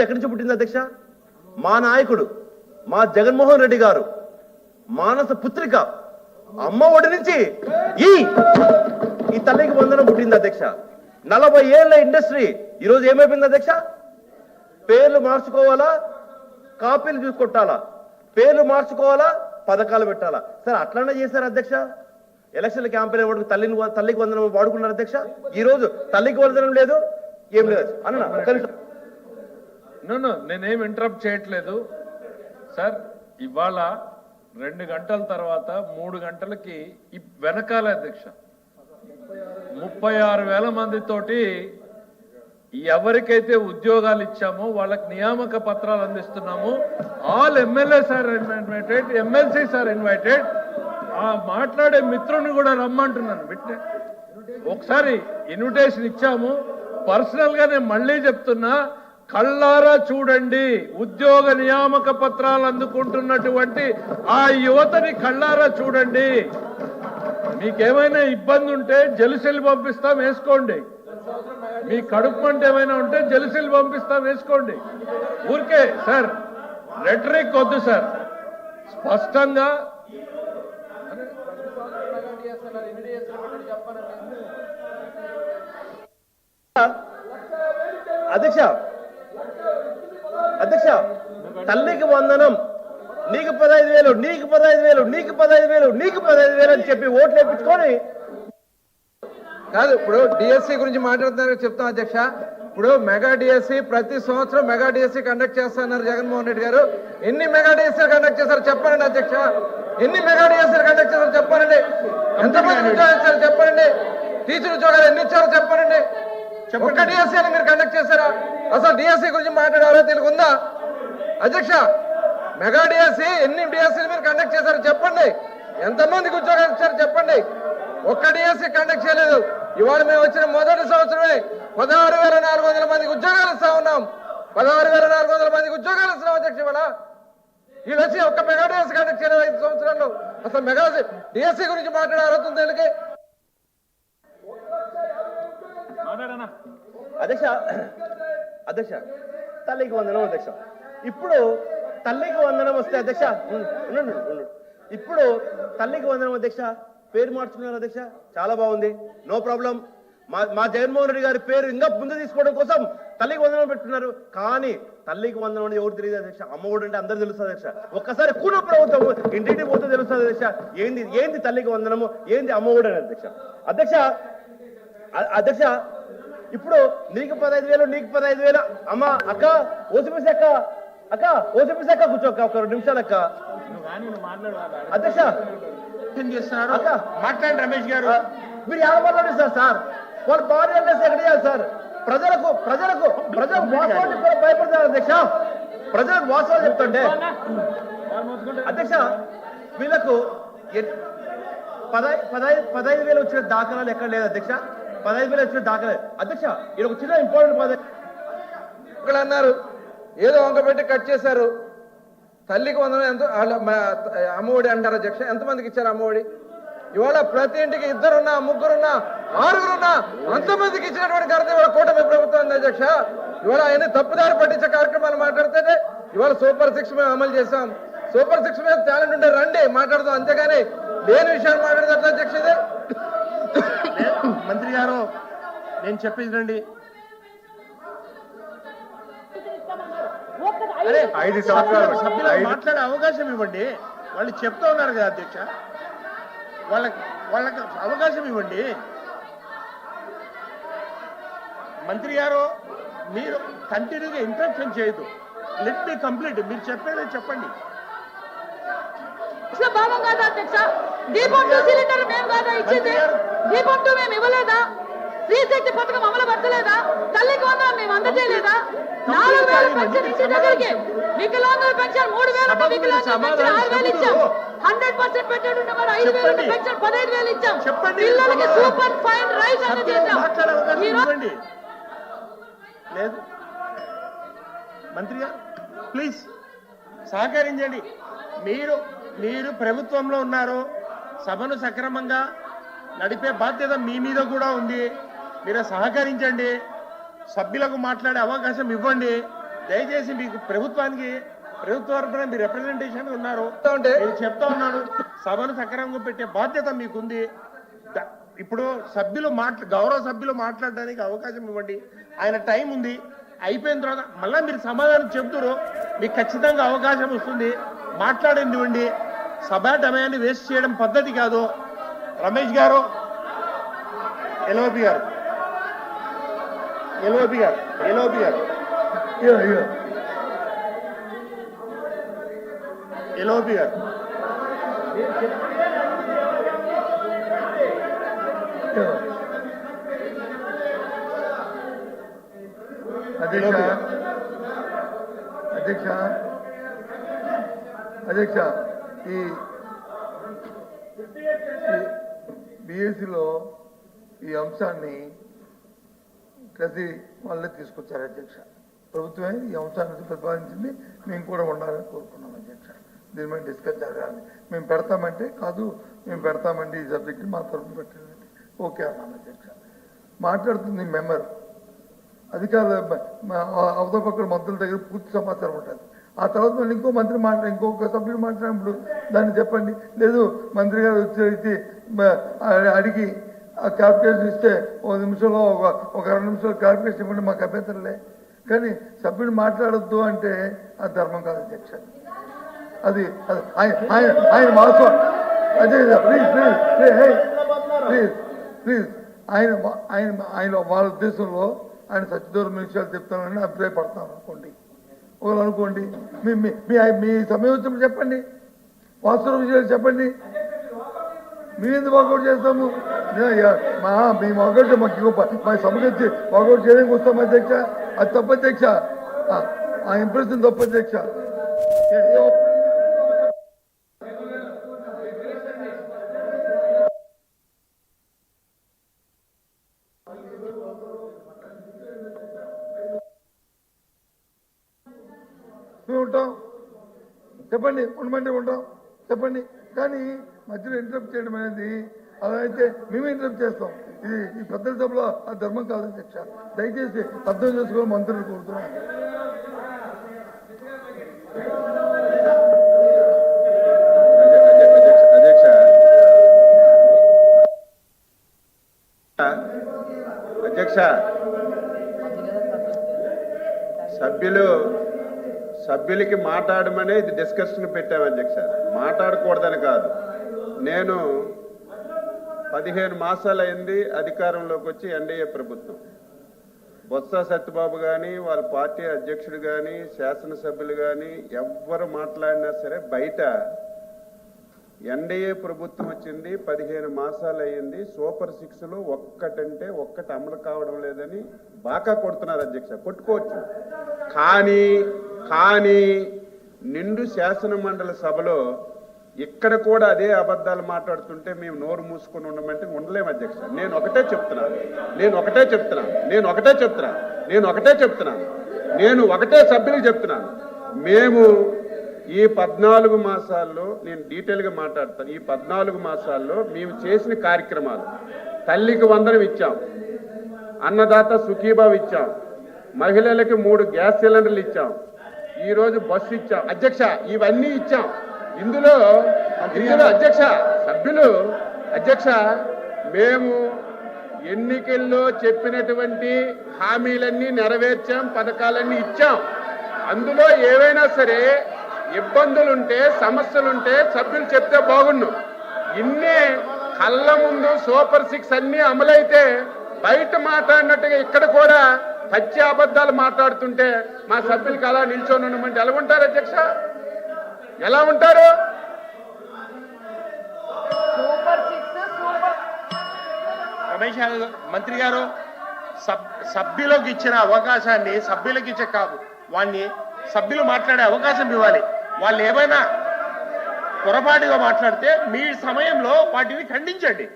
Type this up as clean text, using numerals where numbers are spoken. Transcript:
ఎక్కడి నుంచి పుట్టింది అధ్యక్ష? మా నాయకుడు మా జగన్మోహన్ రెడ్డి గారు మానస పుత్రిక అమ్మ ఒడి నుంచి ఈ తల్లికి వందనం పుట్టింది అధ్యక్ష. 40 ఏళ్ల ఇండస్ట్రీ ఈరోజు ఏమైపోయింది అధ్యక్ష? పేర్లు మార్చుకోవాలా, కాపీలు చూసుకొట్టాలా, పేర్లు మార్చుకోవాలా, పథకాలు పెట్టాలా. సరే అట్లనే చేశారు అధ్యక్ష. ఎలక్షన్ల క్యాంపెయిన్ వాడుకు తల్లికి వందనం వాడుకున్నారు అధ్యక్ష. ఈ రోజు తల్లికి వందనం లేదు, ఏం లేదు అన్న. నేనేం ఇంటరప్ట్ చేయట్లేదు సార్. ఇవాళ 2 గంటల తర్వాత 3 గంటలకి వెనకాల అధ్యక్ష 36,000 మందితోటి ఎవరికైతే ఉద్యోగాలు ఇచ్చామో వాళ్ళకి నియామక పత్రాలు అందిస్తున్నాము. All MLAs are invited, MLCs are invited. ఆ మాట్లాడే మిత్రుని కూడా రమ్మంటున్నాను. ఒకసారి ఇన్విటేషన్ ఇచ్చాము. పర్సనల్ గా నేను మళ్ళీ చెప్తున్నా, కళ్ళారా చూడండి. ఉద్యోగ నియామక పత్రాలు అందుకుంటున్నటువంటి ఆ యువతని కళ్ళారా చూడండి. మీకేమైనా ఇబ్బంది ఉంటే జెలుసెల్ పంపిస్తాం, వేసుకోండి. మీ కడుపు మంట ఏమైనా ఉంటే జెలుసెల్ పంపిస్తాం, వేసుకోండి. ఊరికే సార్ రెటరిక్ వద్దు సార్. స్పష్టంగా అధ్యక్ష అధ్యక్ష తల్లికి వందనం, నీకు 15,000, నీకు 15,000, నీకు 15,000, నీకు 15,000 అని చెప్పి ఓట్లు వేయించుకొని కాదు. ఇప్పుడు డిఎస్సి గురించి మాట్లాడుతున్నారు చెప్తాం అధ్యక్ష. ఇప్పుడు మెగా డిఎస్సి ప్రతి సంవత్సరం మెగా డిఎస్సి కండక్ట్ చేస్తున్నారు జగన్మోహన్ రెడ్డి గారు. ఎన్ని మెగా డిఎస్సీలు కండక్ట్ చేశారు చెప్పండి అధ్యక్ష. ఎన్ని మెగా డిఎస్సీలు కండక్ట్ చేశారు చెప్పండి. ఎంతమంది ఉద్యోగాలు ఇచ్చారు చెప్పండి. టీచర్ ఉద్యోగాలు ఎన్ని ఇచ్చారో చెప్పండి. ఒక్క డిఎస్సీ అని మీరు కండక్ట్ చేశారా? అసలు డిఎస్సి గురించి మాట్లాడారో తెలుగుందా అధ్యక్ష? మెగా డిఎస్సి ఎన్ని డిఎస్సీలు మీరు కండక్ట్ చేశారు చెప్పండి. ఎంతమందికి ఉద్యోగాలు ఇచ్చారు చెప్పండి. ఒక్క డిఎస్సి కండక్ట్ చేయలేదు. ఇవాళ మేము వచ్చిన మొదటి సంవత్సరమే 16,400 మందికి ఉద్యోగాలు ఇస్తా ఉన్నాం. 16,400 మందికి ఉద్యోగాలు ఇస్తున్నాం అధ్యక్ష. ఇవాళ వీళ్ళు వచ్చి ఒక్క మెగా డిఎస్సి కండక్ట్ చేయలేదు 5 సంవత్సరాల్లో. అసలు మెగా డిఎస్సి గురించి మాట్లాడే అర్హత తెలుగు అధ్యక్ష. అధ్యక్ష తల్లికి వందనం అధ్యక్ష. ఇప్పుడు తల్లికి వందనం వస్తే అధ్యక్ష ఇప్పుడు తల్లికి వందనం అధ్యక్ష పేరు మార్చుకున్నారు అధ్యక్ష. చాలా బాగుంది, నో ప్రాబ్లం. మా జగన్మోహన్ రెడ్డి గారి పేరు ఇంకా ముందు తీసుకోవడం కోసం తల్లికి వందనం పెట్టుకున్నారు. కానీ తల్లికి వందనం అనేది ఎవరు తెలియదు అధ్యక్ష. అమ్మఒడు అంటే అందరూ తెలుస్తుంది అధ్యక్ష. ఒక్కసారి కూన ప్రభుత్వం ఇంటింటికి పోతే తెలుస్తుంది అధ్యక్ష. ఏంది తల్లికి వందనము, ఏంది అమ్మఒడు అని అధ్యక్ష. అధ్యక్ష అధ్యక్ష ఇప్పుడు నీకు 15,000, నీకు 15,000. అమ్మ అక్క ఓసిపిసి అక్క, అక్క ఓసిపిసి అక్క కూర్చోక్క ఒక 2 నిమిషాలు అక్క. అధ్యక్ష చేస్తున్నారు మాట్లాడండి రమేష్ గారు. మీరు ఎవరు మాట్లాడిస్తారు సార్? వాళ్ళు భార్య ఎక్కడ చేయాలి సార్? ప్రజలకు వాస్తవానికి కూడా భయపడతారు అధ్యక్ష. ప్రజలకు వాస్తవాలు చెప్తుంటే అధ్యక్ష వీళ్ళకు 15,000 వచ్చిన దాఖలాలు ఎక్కడ లేదు అధ్యక్ష. 15,000 వచ్చిన దాఖలే అధ్యక్ష. ఇది ఒక చిన్న ఇంపార్టెంట్ పదవి అన్నారు. ఏదో వంక పెట్టి కట్ చేశారు. తల్లికి వందనం ఎంత అమ్మఒడి అంటారు అధ్యక్ష. ఎంతమందికి ఇచ్చారు అమ్మఒడి? ఇవాళ ప్రతి ఇంటికి 2 3 6 అంతమందికి ఇచ్చినటువంటి ఘనత ఇవాళ కూటమి ప్రభుత్వం ఉంది అధ్యక్ష. ఇవాళ ఆయన తప్పుదారి పట్టించే కార్యక్రమాలు మాట్లాడితే ఇవాళ సూపర్ 6 మేము అమలు చేశాం. సూపర్ 6 మీద టాలెంట్ ఉంటే రండి మాట్లాడదాం, అంతేగాని లేని విషయాలు మాట్లాడదు అధ్యక్ష. ఇదే మంత్రి గారు నేను చెప్పేది రండి. 5 సంవత్సరాలు సభ్యులకు మాట్లాడే అవకాశం ఇవ్వండి. వాళ్ళు చెప్తూ ఉన్నారు కదా అధ్యక్ష, వాళ్ళకి అవకాశం ఇవ్వండి. మంత్రి గారు మీరు కంటిన్యూగా ఇంటరప్షన్ చేయదు. Let me complete. మీరు చెప్పేది చెప్పండి. భావం కాదా అధ్యక్ష? దీపం 2 సిలిండర్ మేము కాదా ఇచ్చింది? దీపం 2 మేము ఇవ్వలేదా? స్త్రీ శక్తి పథకం అమలు పరచలేదా? తల్లికి వందనం మేము అందజేయలేదా? 4,000 పెన్షన్ ఇంటి దగ్గరికి, వికలాంగుల పెన్షన్ 3,000, వికలాంగుల పెన్షన్ 6,000 ఇచ్చాం. 100% పెట్టాడు 5,000 పెన్షన్ 15,000 ఇచ్చాం. పిల్లలకి సూపర్ ఫైన్ రైస్ అందజేద్దాం. లేదు మంత్రి గారు ప్లీజ్ సహకరించండి. మీరు ప్రభుత్వంలో ఉన్నారు. సభను సక్రమంగా నడిపే బాధ్యత మీ మీద కూడా ఉంది. మీరు సహకరించండి. సభ్యులకు మాట్లాడే అవకాశం ఇవ్వండి. దయచేసి మీకు ప్రభుత్వం తరఫున మీరు రిప్రజెంటేషన్ ఉన్నారు. ఉంటే నేను చెప్తా ఉన్నాను, సభను సక్రమంగా పెట్టే బాధ్యత మీకుంది. ఇప్పుడు గౌరవ సభ్యులు మాట్లాడడానికి అవకాశం ఇవ్వండి. ఆయన టైం ఉంది, అయిపోయిన తర్వాత మళ్ళీ మీరు సమాధానం చెప్తున్నారు, మీకు ఖచ్చితంగా అవకాశం వస్తుంది. మాట్లాడండి. సభా సమయాన్ని వేస్ట్ చేయడం పద్ధతి కాదు. రమేష్ గారు, ఎల్ఓపి గారు. అధ్యక్ష ఈ బిఎస్సిలో ఈ అంశాన్ని ప్రతి వాళ్ళే తీసుకొచ్చారు అధ్యక్ష. ప్రభుత్వమే ఈ అంశాన్ని ప్రతిపాదించింది, మేము కూడా ఉండాలని కోరుకున్నాం అధ్యక్ష. దీని మీద డిస్కస్ జరగాలి. మేము పెడతామంటే కాదు, మేము పెడతామండి ఈ సబ్జెక్ట్ మా తరఫున పెట్టాలంటే ఓకే అన్నాను అధ్యక్ష. మాట్లాడుతుంది మెంబర్, అధికారుల అవతల పక్కన మంత్రుల దగ్గర పూర్తి సమాచారం ఉంటుంది. ఆ తర్వాత మళ్ళీ ఇంకొక సభ్యుడు మాట్లాడినప్పుడు దాన్ని చెప్పండి. లేదు మంత్రి గారు వచ్చి అడిగి ఆ క్యాల్కులేషన్ ఇస్తే 1 నిమిషంలో ఒక 2 నిమిషాలు క్యాల్కులేషన్ ఇవ్వండి, మాకు అభ్యంతరంలే. కానీ సభ్యుడు మాట్లాడొద్దు అంటే అది ధర్మం కాదు అధ్యక్ష. అది ఆయన వాస్తవం అధ్యక్ష. ప్లీజ్ ఆయన వాళ్ళ ఉద్దేశంలో ఆయన సత్యదూరం విషయాలు చెప్తానని అభిప్రాయపడతాను అనుకోండి. ఒకరు అనుకోండి, మీ సమయం వచ్చినప్పుడు చెప్పండి, వాస్తవ విషయాలు చెప్పండి. మేము ఎందుకు వాకౌట్ చేస్తాము? మేము వాకౌట్ మా సభకు వచ్చి వాకౌట్ చేయడానికి వస్తాం అధ్యక్ష. అది తప్పు అధ్యక్ష, ఆ ఇంప్రెషన్ తప్పు అధ్యక్ష. మేము ఉంటాం, చెప్పండి, ఉండమంటే ఉంటాం, చెప్పండి. కానీ మధ్యలో ఇంటరప్ట్ చేయడం అనేది అలా అయితే మేము ఇంటరప్ట్ చేస్తాం. ఇది ఈ పెద్దల సభలో ఆ ధర్మం కాదు అధ్యక్ష. దయచేసి అర్థం చేసుకోవాలి మంత్రులు కోరుతున్నాను. అధ్యక్ష, సభ్యులకి మాట్లాడమనే ఇది డిస్కషన్ పెట్టాము అధ్యక్ష, మాట్లాడకూడదని కాదు. నేను 15 మాసాలు అయింది అధికారంలోకి వచ్చి ఎన్డీఏ ప్రభుత్వం. బొత్స సత్యబాబు కానీ వాళ్ళ పార్టీ అధ్యక్షుడు కానీ శాసనసభ్యులు కానీ ఎవ్వరు మాట్లాడినా సరే బయట ఎన్డీఏ ప్రభుత్వం వచ్చింది 15 మాసాలు అయ్యింది, సూపర్ 6లో ఒక్కటంటే ఒక్కటి అమలు కావడం లేదని బాగా కొడుతున్నారు అధ్యక్ష. కొట్టుకోవచ్చు, కానీ నిండు శాసన మండలి సభలో ఇక్కడ కూడా అదే అబద్ధాలు మాట్లాడుతుంటే మేము నోరు మూసుకొని ఉండమంటే ఉండలేము అధ్యక్ష. నేను ఒకటే సభ్యులకు చెప్తున్నాను. మేము ఈ 14 మాసాల్లో, నేను డీటెయిల్గా మాట్లాడతాను, ఈ 14 మాసాల్లో మేము చేసిన కార్యక్రమాలు, తల్లికి వందనం ఇచ్చాం, అన్నదాత సుఖీభావ్ ఇచ్చాం, మహిళలకి 3 గ్యాస్ సిలిండర్లు ఇచ్చాం, ఈరోజు బస్సు ఇచ్చాం అధ్యక్ష. ఇవన్నీ ఇచ్చాం. ఇందులో అధ్యక్ష మేము ఎన్నికల్లో చెప్పినటువంటి హామీలన్నీ నెరవేర్చాం, పథకాలన్నీ ఇచ్చాం. అందులో ఏవైనా సరే ఇబ్బందులుంటే, సమస్యలుంటే సభ్యులు చెప్తే బాగుండు. ఇన్నే కళ్ళ ముందు సూపర్ 6 అన్ని అమలైతే బయట మాట్లాడినట్టుగా ఇక్కడ కూడా పచ్చి అబద్ధాలు మాట్లాడుతుంటే మా సభ్యులకి అలా నిల్చొని ఉండమంటే ఎలా ఉంటారు అధ్యక్ష? ఎలా ఉంటారు? రమేష్ మంత్రి గారు, సభ్యులకు ఇచ్చిన అవకాశాన్ని సభ్యులకు ఇచ్చే కాదు, వాడిని సభ్యులు మాట్లాడే అవకాశం ఇవ్వాలి. వాళ్ళు ఏమైనా పొరపాటుగా మాట్లాడితే మీ సమయంలో వాటిని ఖండించండి.